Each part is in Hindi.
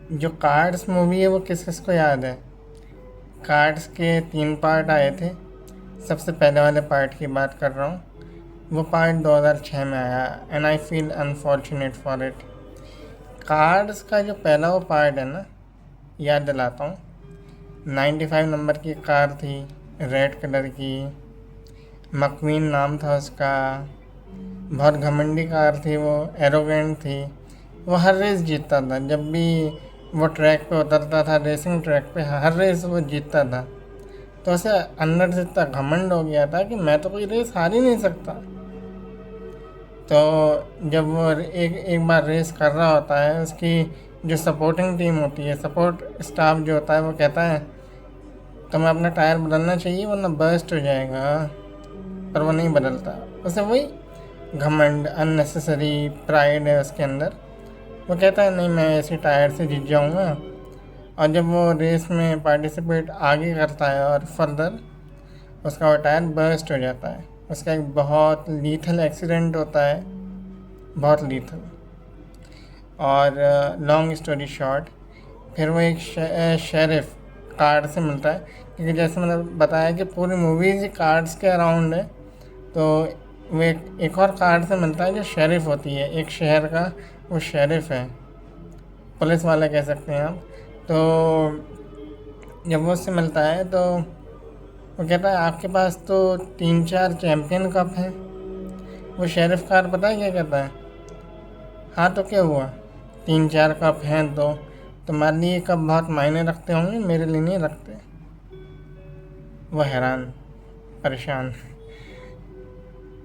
जो कार्ड्स मूवी है वो किस किस को याद है? कार्ड्स के 3 पार्ट आए थे। सबसे पहले वाले पार्ट की बात कर रहा हूँ। वो पार्ट 2006 में आया and I feel unfortunate for it. Cards का जो पहला वो पार्ट है ना, याद दिलाता हूँ। 95 नंबर की कार थी, रेड कलर की, मक्वीन नाम था उसका। बहुत घमंडी कार थी वो, एरोगेंट थी। वो हर रेस जीतता था। जब भी वो ट्रैक पे उतरता था, रेसिंग ट्रैक पे, हर रेस वो जीतता था। तो उसे अंदर से इतना घमंड हो गया था कि मैं तो कोई रेस हार ही नहीं सकता। तो जब वो एक एक बार रेस कर रहा होता है, उसकी जो सपोर्टिंग टीम होती है, सपोर्ट स्टाफ जो होता है, वो कहता है तुम्हें अपना टायर बदलना चाहिए वरना बर्स्ट हो जाएगा। पर वो नहीं बदलता। उसे वही घमंड, अननेसेसरी प्राइड है उसके अंदर। वो कहता है नहीं, मैं ऐसे टायर से जीत जाऊंगा। और जब वो रेस में पार्टिसिपेट आगे करता है और फर्दर, उसका वो टायर बर्स्ट हो जाता है। उसका एक बहुत लीथल एक्सीडेंट होता है, बहुत लीथल। और लॉन्ग स्टोरी शॉर्ट, फिर वो एक शेरिफ कार्ड से मिलता है। क्योंकि जैसे मैंने बताया कि पूरी मूवीज़ ही कार्ड्स के अराउंड है। तो वो एक और कार्ड से मिलता है जो शेरिफ होती है, एक शहर का वो शेरिफ है, पुलिस वाला कह सकते हैं आप। तो जब वो उससे मिलता है तो वो कहता है आपके पास तो 3-4 चैम्पियन कप हैं। वो शेरिफ कार पता है क्या कहता है? हाँ तो क्या हुआ, 3-4 कप हैं तो तुम्हारे लिए कप बहुत मायने रखते होंगे, मेरे लिए नहीं रखते। वो हैरान, परेशान।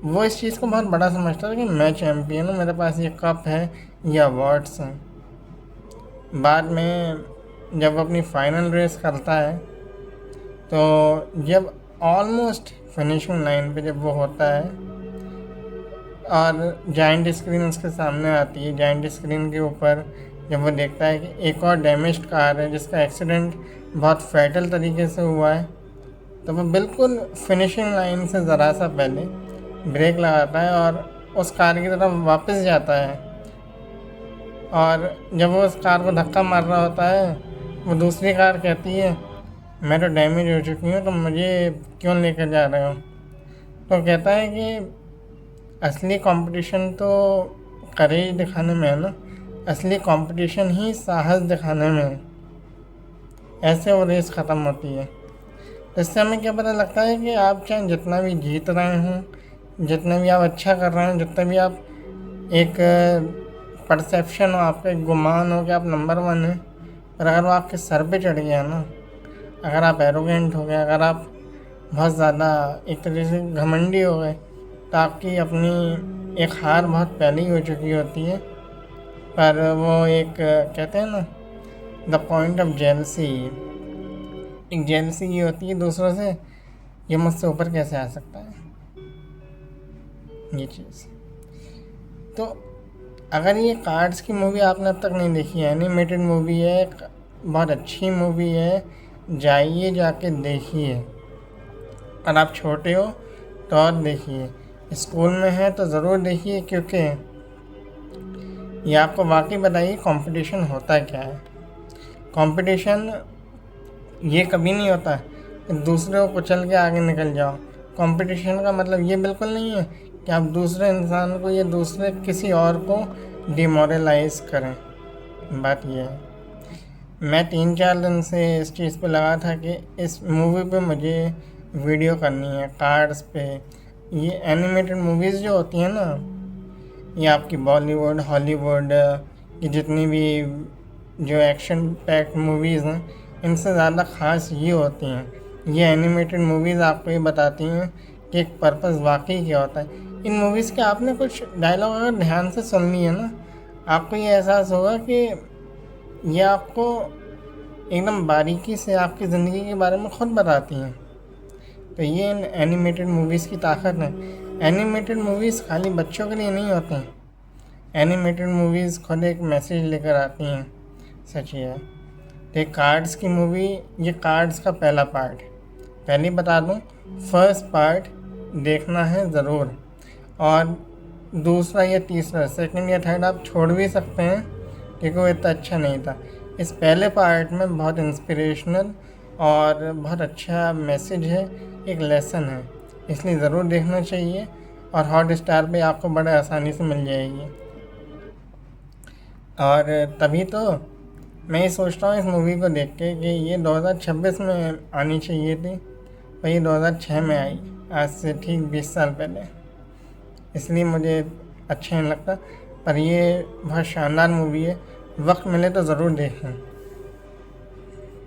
वो इस चीज़ को बहुत बड़ा समझता था कि मैं चैम्पियन हूँ, मेरे पास ये कप है, ये अवार्ड्स हैं। बाद में जब वो अपनी फाइनल रेस करता है, तो जब ऑलमोस्ट फिनिशिंग लाइन पे जब वो होता है और जाइंट स्क्रीन उसके सामने आती है, जाइंट स्क्रीन के ऊपर जब वो देखता है कि एक और डैमेज्ड कार है जिसका एक्सीडेंट बहुत फैटल तरीके से हुआ है, तो वो बिल्कुल फिनिशिंग लाइन से ज़रा सा पहले ब्रेक लगाता है और उस कार की तरफ वापस जाता है। और जब वो उस कार को धक्का मार रहा होता है, वो दूसरी कार कहती है मैं तो डैमेज हो चुकी हूँ, तो मुझे क्यों लेकर जा रहे हो? तो कहता है कि असली कंपटीशन तो करेज दिखाने में है ना, असली कंपटीशन ही साहस दिखाने में है। ऐसे वो रेस ख़त्म होती है। इससे हमें क्या पता लगता है कि आप चाहे जितना भी जीत रहे हों, जितना भी आप अच्छा कर रहे हैं, जितना भी आप एक परसेप्शन हो, आपका एक गुमान हो कि आप नंबर 1 हैं, पर अगर वो आपके सर पे चढ़ गया ना, अगर आप एरोगेंट हो गए, अगर आप बहुत ज़्यादा एक तरीके से घमंडी हो गए, तो आपकी अपनी एक हार बहुत पहले ही हो चुकी होती है। पर वो एक कहते हैं ना, द पॉइंट ऑफ जेलसी, एक जेलसी ये होती है दूसरों से, ये मुझसे ऊपर कैसे आ सकता है, ये चीज़। तो अगर ये कार्ड्स की मूवी आपने अब तक नहीं देखी है, एनिमेटेड मूवी है, एक बहुत अच्छी मूवी है, जाइए जाके देखिए। और आप छोटे हो तो और देखिए, स्कूल में है तो ज़रूर देखिए, क्योंकि ये आपको वाकई बताइए कंपटीशन होता क्या है। कंपटीशन ये कभी नहीं होता कि दूसरे को कुचल के आगे निकल जाओ। कंपटीशन का मतलब ये बिल्कुल नहीं है कि आप दूसरे इंसान को या दूसरे किसी और को डिमोरलाइज करें। बात ये है, मैं 3-4 दिन से इस चीज़ पे लगा था कि इस मूवी पे मुझे वीडियो करनी है, कार्ड्स पे। ये एनिमेटेड मूवीज़ जो होती हैं ना, ये आपकी बॉलीवुड, हॉलीवुड की जितनी भी जो एक्शन पैक्ड मूवीज़ हैं, इनसे ज़्यादा ख़ास ये होती हैं। ये एनिमेटेड मूवीज़ आपको ये बताती हैं कि एक पर्पस वाकई क्या होता है। इन मूवीज़ के आपने कुछ डायलॉग अगर ध्यान से सुन लिए ना, आपको ये एहसास होगा कि ये आपको एकदम बारीकी से आपकी ज़िंदगी के बारे में ख़ुद बताती हैं। तो ये इन एनिमेटेड मूवीज़ की ताकत है। एनिमेटेड मूवीज़ खाली बच्चों के लिए नहीं होती हैं, एनिमेटेड मूवीज़ खुद एक मैसेज लेकर आती हैं। सच ये है। तो ये कार्ड्स की मूवी, ये कार्ड्स का पहला पार्ट, पहले बता दूं, फर्स्ट पार्ट देखना है ज़रूर। और दूसरा या तीसरा, सेकंड या थर्ड आप छोड़ भी सकते हैं क्योंकि वो इतना अच्छा नहीं था। इस पहले पार्ट में बहुत इंस्पिरेशनल और बहुत अच्छा मैसेज है, एक लेसन है, इसलिए ज़रूर देखना चाहिए और हॉटस्टार पे आपको बड़े आसानी से मिल जाएगी। और तभी तो मैं ये सोचता हूँ इस मूवी को देख के कि ये 2026 में आनी चाहिए थी, पर ये 2006 में आई, आज से ठीक 20 साल पहले। इसलिए मुझे अच्छा नहीं लगता, पर ये बहुत शानदार मूवी है, वक्त मिले तो ज़रूर देखें।